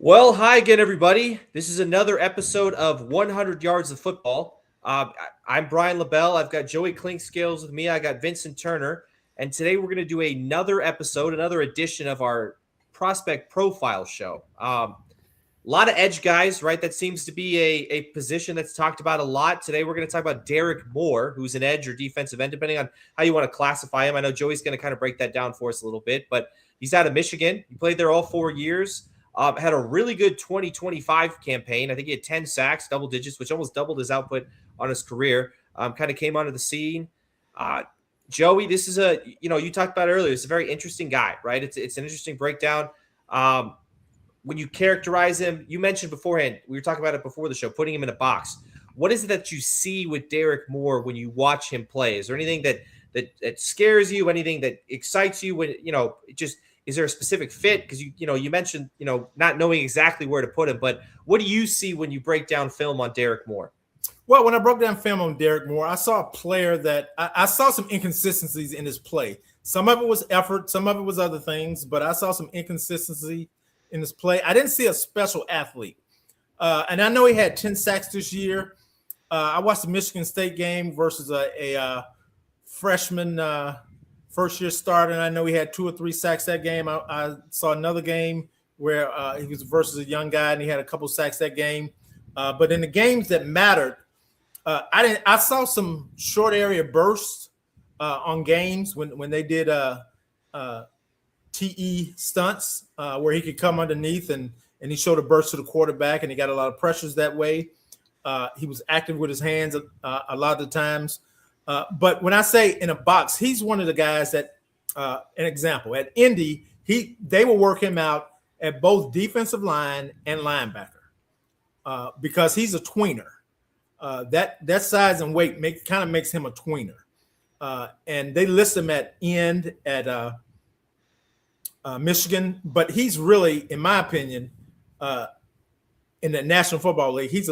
Well, hi again, everybody. This is another episode of 100 Yards of Football. I'm Brian LeBel. I've got Joey Clinkscales with me. I got Vincent Turner. And today we're going to do another episode, another edition of our prospect profile show. A lot of edge guys, right? That seems to be a position that's talked about a lot. Today we're going to talk about Derrick Moore, who's an edge or defensive end, depending on how you want to classify him. I know Joey's going to kind of break that down for us a little bit, but he's out of Michigan. He played there all 4 years. Had a really good 2025 campaign. I think he had 10 sacks, double digits, which almost doubled his output on his career. Kind of came onto the scene. Joey, this is you talked about earlier. It's a very interesting guy, right? It's an interesting breakdown. When you characterize him, you mentioned beforehand, we were talking about it before the show, putting him in a box. What is it that you see with Derrick Moore when you watch him play? Is there anything that scares you? Anything that excites you? When just is there a specific fit? Because you mentioned not knowing exactly where to put him, but what do you see when you break down film on Derrick Moore? Well, when I broke down film on Derrick Moore, I saw a player that I saw some inconsistencies in his play. Some of it was effort, some of it was other things, but I saw some inconsistency in his play. I didn't see a special athlete. And I know he had 10 sacks this year. I watched the Michigan State game versus a freshman first-year starter, and I know he had 2 or 3 sacks that game. I saw another game where he was versus a young guy, and he had a couple sacks that game. But in the games that mattered, I saw some short area bursts on games when they did TE stunts where he could come underneath and he showed a burst to the quarterback, and he got a lot of pressures that way. He was active with his hands a lot of the times. But when I say in a box, he's one of the guys that, an example, at Indy, they will work him out at both defensive line and linebacker because he's a tweener. That size and weight kind of makes him a tweener. And they list him at end at Michigan, but he's really, in my opinion, in the National Football League, he's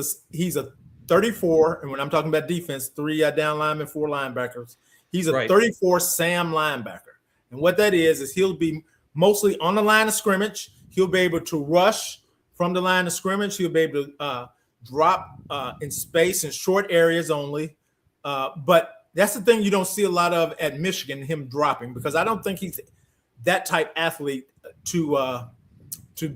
a 34, and when I'm talking about defense, 3 down linemen, 4 linebackers. He's a 34 Sam linebacker. And what that is he'll be mostly on the line of scrimmage. He'll be able to rush from the line of scrimmage. He'll be able to drop in space in short areas only. But that's the thing you don't see a lot of at Michigan, him dropping, because I don't think he's that type athlete to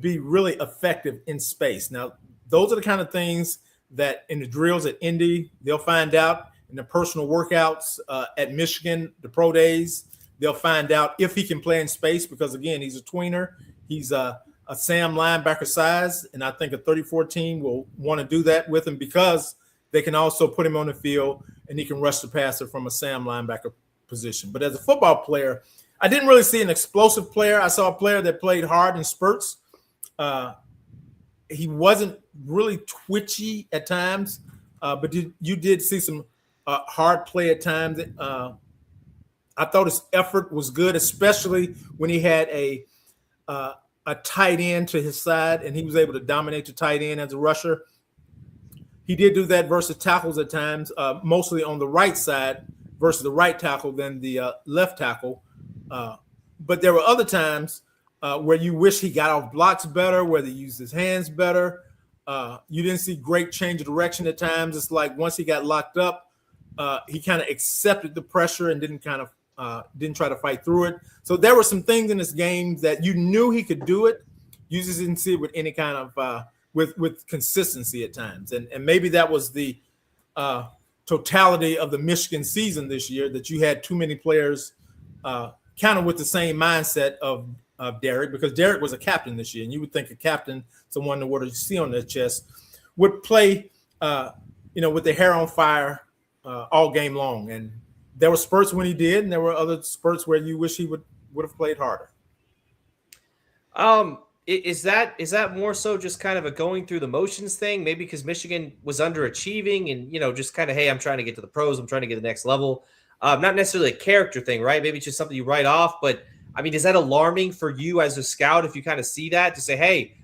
be really effective in space. Now, those are the kind of things that in the drills at Indy, they'll find out. In the personal workouts at Michigan, the pro days, they'll find out if he can play in space because, again, he's a tweener. He's a Sam linebacker size, and I think a 34 team will want to do that with him because they can also put him on the field and he can rush the passer from a Sam linebacker position. But as a football player, I didn't really see an explosive player. I saw a player that played hard in spurts. He wasn't really twitchy at times, but you did see some hard play at times. I thought his effort was good, especially when he had a tight end to his side and he was able to dominate the tight end as a rusher. He did do that versus tackles at times, mostly on the right side versus the right tackle than the left tackle. But there were other times where you wish he got off blocks better, where he used his hands better. You didn't see great change of direction at times. It's like once he got locked up, he kind of accepted the pressure and didn't try to fight through it. So there were some things in this game that you knew he could do it. You just didn't see it with any kind of with consistency at times. And maybe that was the totality of the Michigan season this year, that you had too many players kind of with the same mindset of Derrick, because Derrick was a captain this year, and you would think a captain, someone that would see on their chest, would play, with the hair on fire all game long. And there were spurts when he did, and there were other spurts where you wish he would have played harder. Is that more so just kind of a going through the motions thing? Maybe because Michigan was underachieving and, just kind of, hey, I'm trying to get to the pros. I'm trying to get to the next level. Not necessarily a character thing, right? Maybe it's just something you write off. But, I mean, is that alarming for you as a scout if you kind of see that to say, hey,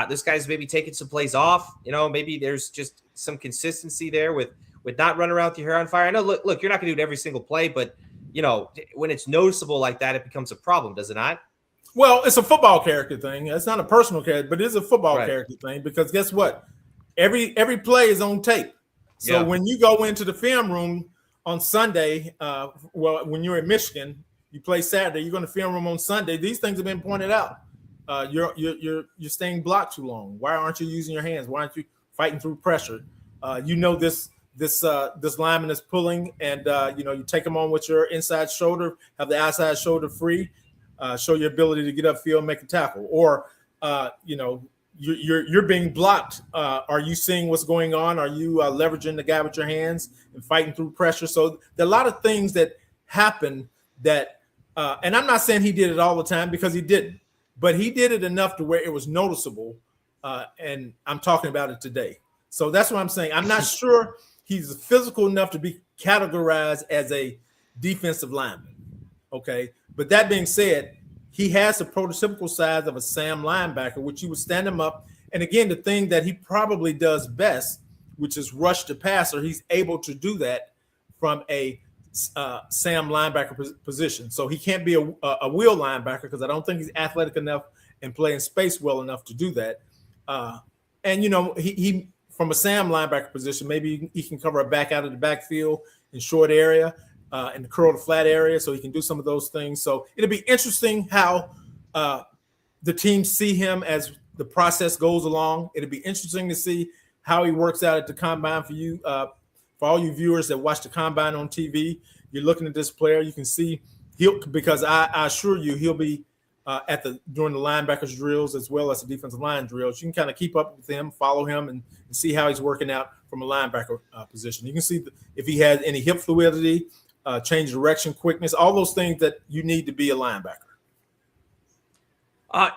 this guy's maybe taking some plays off? Maybe there's just some consistency there with not running around with your hair on fire. I know, look, you're not going to do it every single play, but, when it's noticeable like that, it becomes a problem, does it not? Well, it's a football character thing. It's not a personal character, but it is a football Right. character thing because guess what? Every play is on tape. So Yeah. when you go into the film room on Sunday, well, when you're in Michigan, you play Saturday. You go to the film room on Sunday. These things have been pointed out. You're staying blocked too long. Why aren't you using your hands? Why aren't you fighting through pressure? This lineman is pulling, and you take them on with your inside shoulder, have the outside shoulder free, show your ability to get upfield, make a tackle, or you're being blocked. Are you seeing what's going on? Are you leveraging the guy with your hands and fighting through pressure? So there are a lot of things that happen that, and I'm not saying he did it all the time because he didn't, but he did it enough to where it was noticeable. And I'm talking about it today. So that's what I'm saying. I'm not sure he's physical enough to be categorized as a defensive lineman. Okay. But that being said, he has the prototypical size of a Sam linebacker, which you would stand him up. And again, the thing that he probably does best, which is rush the passer, he's able to do that from a Sam linebacker position. So he can't be a wheel linebacker because I don't think he's athletic enough and play in space well enough to do that. And he from a Sam linebacker position, maybe he can cover a back out of the backfield in short area, in the curl to flat area, so he can do some of those things. So it'll be interesting how the teams see him as the process goes along. It'll be interesting to see how he works out at the combine for you, for all you viewers that watch the combine on TV. You're looking at this player, you can see because I assure you he'll be during the linebackers drills as well as the defensive line drills. You can kind of keep up with him, follow him, and see how he's working out from a linebacker position. You can see if he has any hip fluidity, change direction, quickness, all those things that you need to be a linebacker. I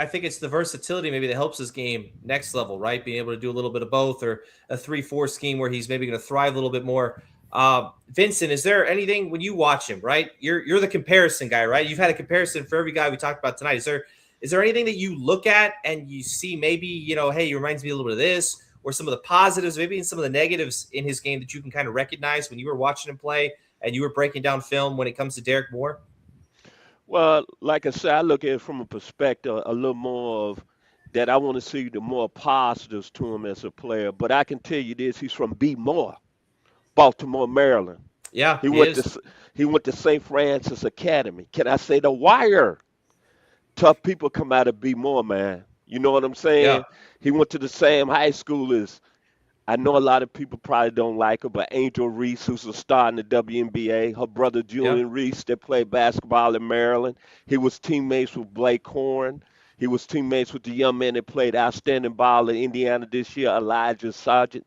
think it's the versatility maybe that helps his game next level, right? Being able to do a little bit of both, or a 3-4 scheme where he's maybe going to thrive a little bit more. Vincent, is there anything when you watch him, right? You're the comparison guy, right? You've had a comparison for every guy we talked about tonight. Is there anything that you look at and you see maybe, hey, he reminds me a little bit of this, or some of the positives, maybe some of the negatives in his game that you can kind of recognize when you were watching him play and you were breaking down film when it comes to Derrick Moore? Well, like I said, I look at it from a perspective a little more of that I want to see the more positives to him as a player. But I can tell you this: he's from B. Moore, Baltimore, Maryland. Yeah, He he went is. to he went to St. Francis Academy. Can I say the Wire? Tough people come out of B. Moore, man. You know what I'm Yeah, saying? He went to the same high school as I know a lot of people probably don't like her, but Angel Reese, who's a star in the WNBA, her brother yeah, Julian Reese, that played basketball in Maryland. He was teammates with Blake Horn. He was teammates with the young man that played outstanding ball in Indiana this year, Elijah Sargent.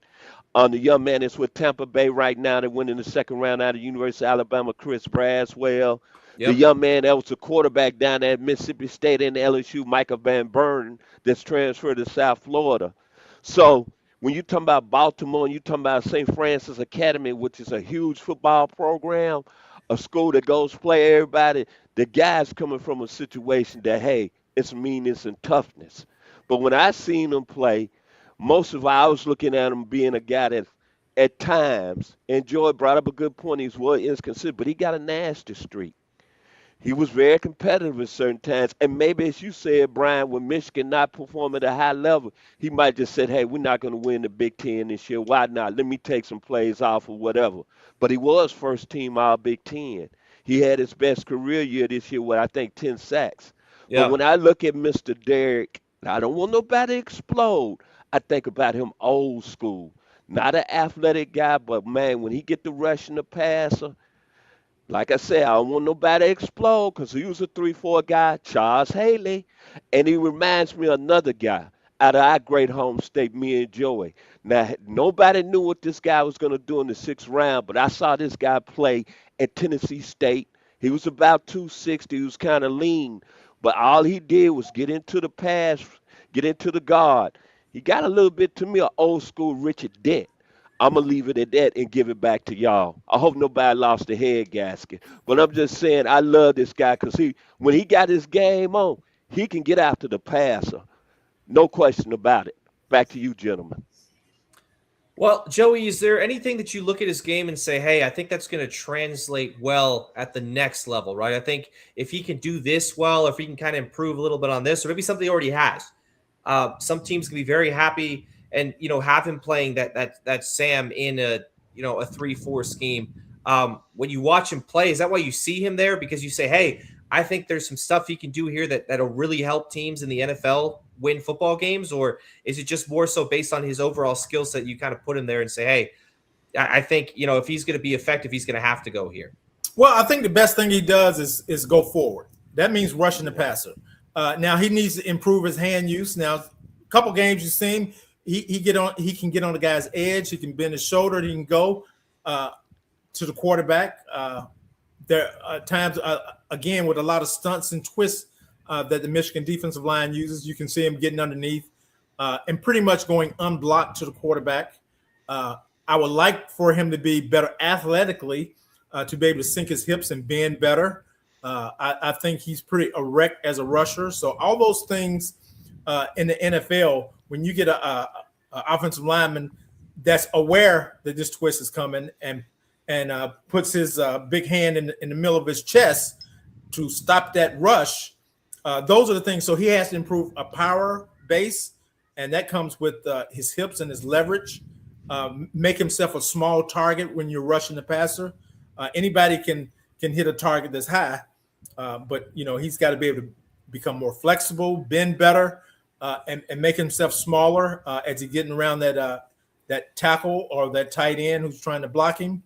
The young man is with Tampa Bay right now. They went in the second round out of University of Alabama, Chris Braswell. The yep, young man that was a quarterback down at Mississippi State and LSU, Michael Van Buren, that's transferred to South Florida. So when you talk about Baltimore and you talking about St. Francis Academy, which is a huge football program, a school that goes play everybody, the guys coming from a situation that, hey, it's meanness and toughness. But when I seen them play, most of I was looking at him being a guy that at times, and Joy brought up a good point, he's well inconsistent, but he got a nasty streak. He was very competitive at certain times. And maybe, as you said, Brian, when Michigan not performing at a high level, he might just said, hey, we're not going to win the Big Ten this year. Why not? Let me take some plays off or whatever. But he was first team All Big Ten. He had his best career year this year with, I think, 10 sacks. But yeah. when I look at Mr. Derrick, I don't want nobody to explode. I think about him old school. Not an athletic guy, but, man, when he get the rushing the passer, like I said, I don't want nobody to explode because he was a 3-4 guy, Charles Haley. And he reminds me of another guy out of our great home state, me and Joey. Now, nobody knew what this guy was going to do in the sixth round, but I saw this guy play at Tennessee State. He was about 260. He was kind of lean, but all he did was get into the pass, get into the guard. He got a little bit to me of old school Richard Dent. I'm gonna leave it at that and give it back to y'all. I hope nobody lost the head gasket. But I'm just saying I love this guy because when he got his game on, he can get after the passer. No question about it. Back to you, gentlemen. Well, Joey, is there anything that you look at his game and say, hey, I think that's going to translate well at the next level, right? I think if he can do this well, if he can kind of improve a little bit on this, or maybe something he already has, some teams can be very happy and, have him playing that Sam in a 3-4 scheme. When you watch him play, is that why you see him there? Because you say, hey, I think there's some stuff he can do here that'll really help teams in the NFL win football games? Or is it just more so based on his overall skill set? You kind of put him there and say, hey, I think, if he's going to be effective, he's going to have to go here. Well, I think the best thing he does is go forward. That means rushing the passer. Now he needs to improve his hand use. Now, a couple games you've seen, he can get on the guy's edge. He can bend his shoulder. He can go to the quarterback. There are times, again, with a lot of stunts and twists that the Michigan defensive line uses. You can see him getting underneath and pretty much going unblocked to the quarterback. I would like for him to be better athletically, to be able to sink his hips and bend better. I think he's pretty erect as a rusher. So all those things in the NFL, when you get a offensive lineman that's aware that this twist is coming and puts his big hand in the middle of his chest to stop that rush, those are the things. So he has to improve a power base, and that comes with his hips and his leverage. Make himself a small target when you're rushing the passer. Anybody can hit a target that's high, but he's got to be able to become more flexible, bend better, and make himself smaller as he's getting around that tackle or that tight end who's trying to block him.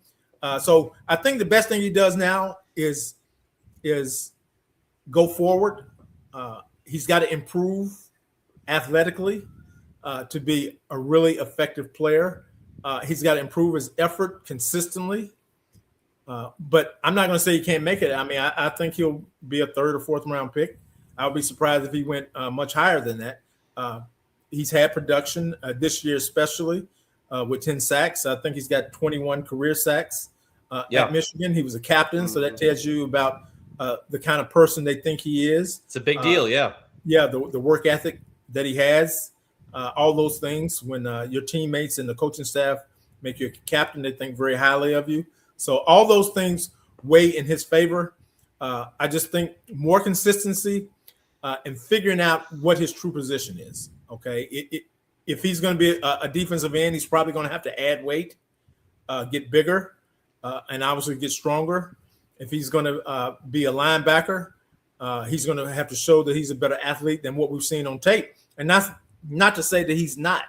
So I think the best thing he does now is go forward. He's got to improve athletically to be a really effective player. He's got to improve his effort consistently. But I'm not going to say he can't make it. I mean, I think he'll be a 3rd or 4th round pick. I would be surprised if he went much higher than that. He's had production this year, especially with 10 sacks. I think he's got 21 career sacks at Michigan. He was a captain, so that tells you about the kind of person they think he is. It's a big deal, yeah. Yeah, the work ethic that he has, all those things. When your teammates and the coaching staff make you a captain, they think very highly of you. So all those things weigh in his favor. I just think more consistency and figuring out what his true position is. Okay, if he's going to be a defensive end, he's probably going to have to add weight, get bigger, and obviously get stronger. If he's going to be a linebacker, he's going to have to show that he's a better athlete than what we've seen on tape. And that's not to say that he's not.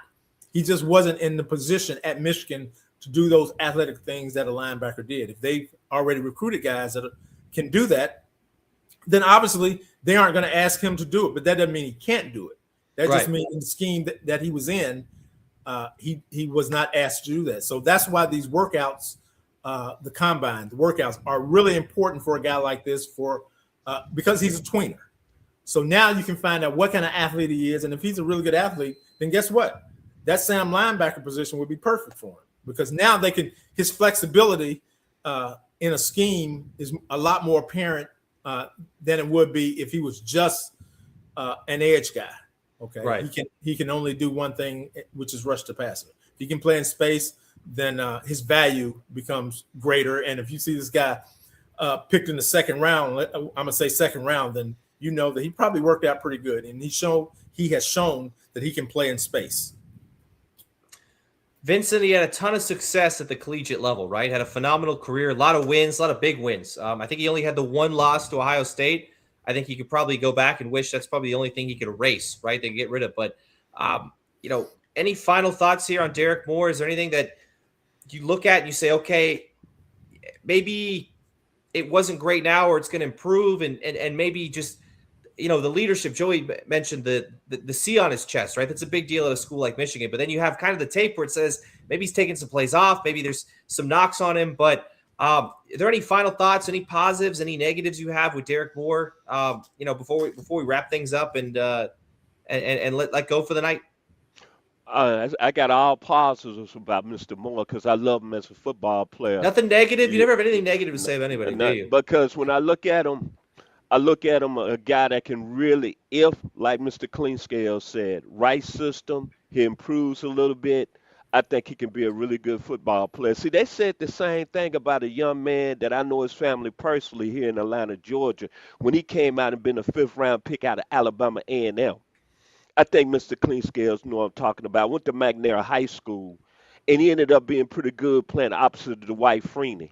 He just wasn't in the position at Michigan to do those athletic things that a linebacker did. If they've already recruited guys that can do that, then obviously they aren't going to ask him to do it. But that doesn't mean he can't do it. That just means in the scheme that he was in, he was not asked to do that. So that's why these workouts, the combine, the workouts are really important for a guy like this because he's a tweener. So now you can find out what kind of athlete he is. And if he's a really good athlete, then guess what? That Sam linebacker position would be perfect for him, because now his flexibility in a scheme is a lot more apparent than it would be if he was just an edge guy. Okay, right. He can only do one thing, which is rush the passer. If he can play in space, then his value becomes greater. And if you see this guy picked in the 2nd round, I'm gonna say 2nd round, then you know that he probably worked out pretty good, and he has shown that he can play in space. Vincent, he had a ton of success at the collegiate level, right? Had a phenomenal career, a lot of wins, a lot of big wins. I think he only had the one loss to Ohio State. I think he could probably go back and wish that's probably the only thing he could erase, right? They get rid of. But, any final thoughts here on Derrick Moore? Is there anything that you look at and you say, okay, maybe it wasn't great now, or it's going to improve, and maybe just, the leadership? Joey mentioned the C on his chest, right? That's a big deal at a school like Michigan. But then you have kind of the tape where it says maybe he's taking some plays off, maybe there's some knocks on him. But are there any final thoughts, any positives, any negatives you have with Derrick Moore? Before we wrap things up and let go for the night. I got all positives about Mr. Moore because I love him as a football player. Nothing negative. You never have anything negative to say about anybody, do you? Because when I look at him a guy that can really, if, like Mr. Clinkscales said, right system, he improves a little bit. I think he can be a really good football player. See, they said the same thing about a young man that I know his family personally here in Atlanta, Georgia, when he came out and been a fifth-round pick out of Alabama A&M. I think Mr. Clinkscales know what I'm talking about. Went to McNair High School, and he ended up being pretty good playing opposite of Dwight Freeney.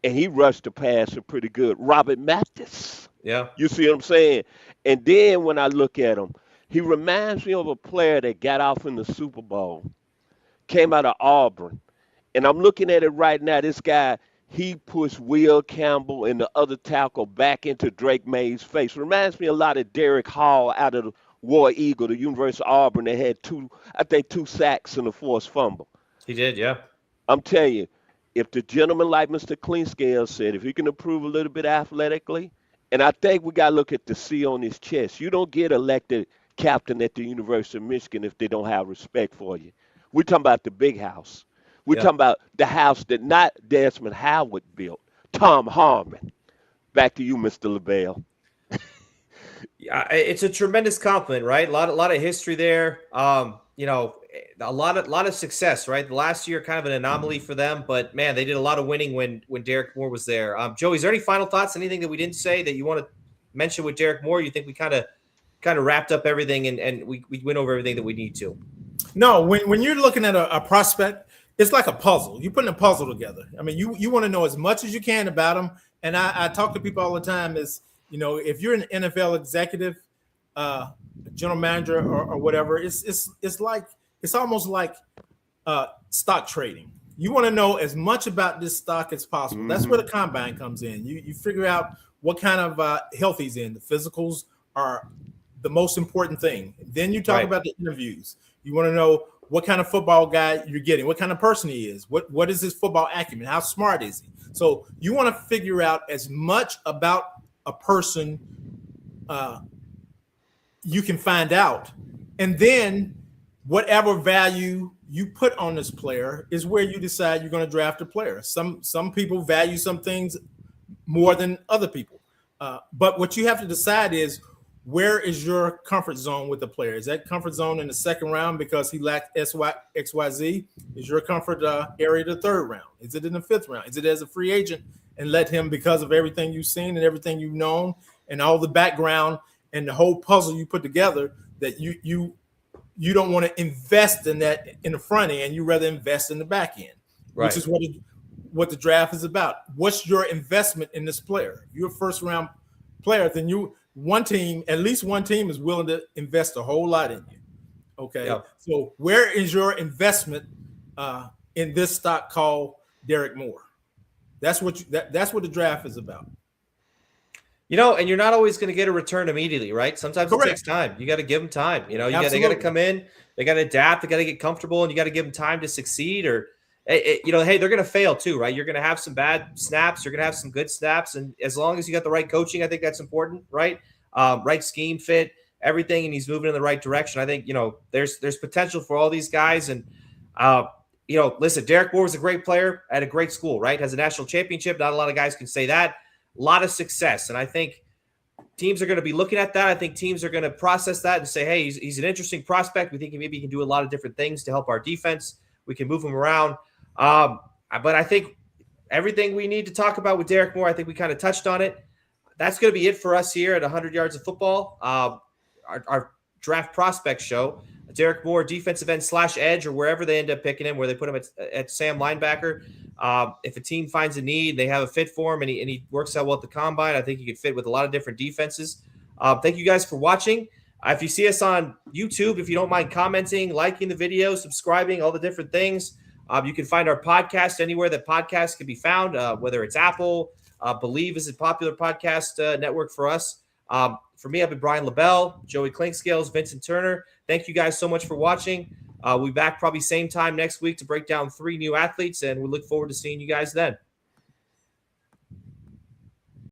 And he rushed the passer pretty good. Robert Mathis. Yeah. You see what I'm saying? And then when I look at him, he reminds me of a player that got off in the Super Bowl, came out of Auburn. And I'm looking at it right now. This guy, he pushed Will Campbell and the other tackle back into Drake May's face. Reminds me a lot of Derrick Hall out of the War Eagle, the University of Auburn, that had two sacks and a forced fumble. He did, yeah. I'm telling you, if the gentleman like Mr. Clinkscales said, if he can improve a little bit athletically, and I think we got to look at the C on his chest. You don't get elected captain at the University of Michigan if they don't have respect for you. We're talking about the big house. We're talking about the house that not Desmond Howard built, Tom Harmon. Back to you, Mr. LeBel. Yeah, it's a tremendous compliment, right? A lot of history there. You know, a lot of success, right? The last year kind of an anomaly for them, but man, they did a lot of winning when Derrick Moore was there. Joey, is there any final thoughts? Anything that we didn't say that you want to mention with Derrick Moore? You think we kind of wrapped up everything and we went over everything that we need to? No, when you're looking at a prospect, it's like a puzzle. You're putting a puzzle together. I mean, you want to know as much as you can about them. And I talk to people all the time is, you know, if you're an NFL executive, general manager or whatever, it's almost like stock trading. You want to know as much about this stock as possible. Mm-hmm. That's where the combine comes in. You figure out what kind of health he's in. The physicals are the most important thing. Then you talk about the interviews. You want to know what kind of football guy you're getting, what kind of person he is, what is his football acumen, how smart is he? So you want to figure out as much about a person you can find out. And then whatever value you put on this player is where you decide you're going to draft a player. Some people value some things more than other people. But what you have to decide is, where is your comfort zone with the player? Is that comfort zone in the second round because he lacked XYZ? Is your comfort area the third round? Is it in the fifth round? Is it as a free agent and let him, because of everything you've seen and everything you've known and all the background and the whole puzzle you put together, that you don't want to invest in that in the front end, you rather invest in the back end, which is what the draft is about. What's your investment in this player? If you're a first round player, then at least one team is willing to invest a whole lot in you. Okay. Yep. So where is your investment in this stock called Derrick Moore? That's what the draft is about. You know, and you're not always going to get a return immediately, right? Sometimes It takes time. You got to give them time. You know, they got to come in, they got to adapt, they got to get comfortable, and you got to give them time to succeed. Or, hey, they're going to fail too, right? You're going to have some bad snaps, you're going to have some good snaps, and as long as you got the right coaching, I think that's important, right? Right scheme fit, everything, and he's moving in the right direction. I think there's potential for all these guys, and listen, Derrick Moore was a great player at a great school, right? Has a national championship. Not a lot of guys can say that. A lot of success. And I think teams are going to be looking at that. I think teams are going to process that and say, hey, he's an interesting prospect. We think maybe he can do a lot of different things to help our defense. We can move him around. But I think everything we need to talk about with Derrick Moore, I think we kind of touched on it. That's going to be it for us here at 100 Yards of Football, our draft prospect show. Derrick Moore, defensive end / edge, or wherever they end up picking him, where they put him at Sam linebacker. If a team finds a need, they have a fit for him, and he works out well at the combine, I think he could fit with a lot of different defenses. Thank you guys for watching. If you see us on YouTube, if you don't mind commenting, liking the video, subscribing, all the different things, you can find our podcast anywhere that podcasts can be found, whether it's Apple, Believe is a popular podcast network for us. For me, I've been Brian LeBel, Joey Clinkscales, Vincent Turner. Thank you guys so much for watching. We'll be back probably same time next week to break down 3 new athletes, and we look forward to seeing you guys then.